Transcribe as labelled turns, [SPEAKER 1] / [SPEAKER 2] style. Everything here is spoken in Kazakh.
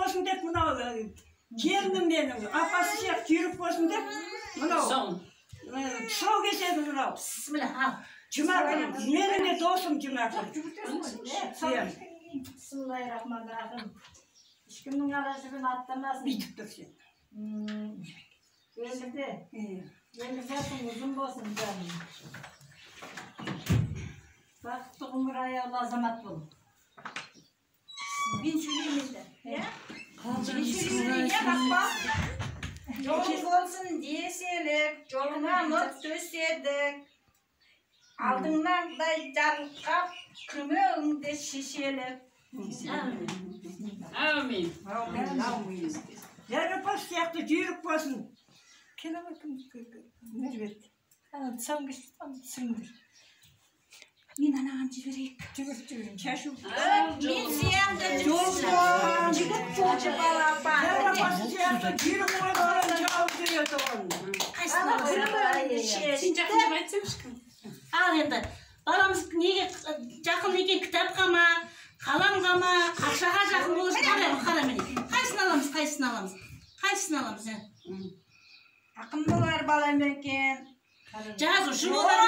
[SPEAKER 1] болсын деп мынау келінім менің апасы сияқты жүйрік болсын деп мынау тұсау кеседі мынау. Жұмакүл, менің де досым Жұмакүл.
[SPEAKER 2] Bismillahirrahmanirrahim. Ешкімнің арасымен аттамасын.
[SPEAKER 1] Бүйтіп тұр сен.
[SPEAKER 2] Өмірдесің ұзын болсын жаным. Бақытты ғұмыр аяулы азамат бол.
[SPEAKER 3] Мен сөйлеймін енді.
[SPEAKER 2] Жолың болсын деселік, жолыңа нұр төседік. Алдыңнандай жарылқап, күмегіңде шешелік.
[SPEAKER 3] Әумин.
[SPEAKER 1] Жарапас сияқты жүйрік болсын.
[SPEAKER 3] Мен анаған жіберейік.
[SPEAKER 1] Шашу.
[SPEAKER 2] Мен сиямды жігіт қошы бала бар.
[SPEAKER 1] Жарапас сияқты жүйрік болсын жауып жүреді оған.
[SPEAKER 3] Сен жақындап айтсам ешкім. Ал енді, баламыз неге жақын екен, кітапқа ма, қаламға ма, ақшаға жақын болсын, қара міне. Қайсын аламыз?
[SPEAKER 2] Ақын болар балам екен.
[SPEAKER 3] Жазушы болар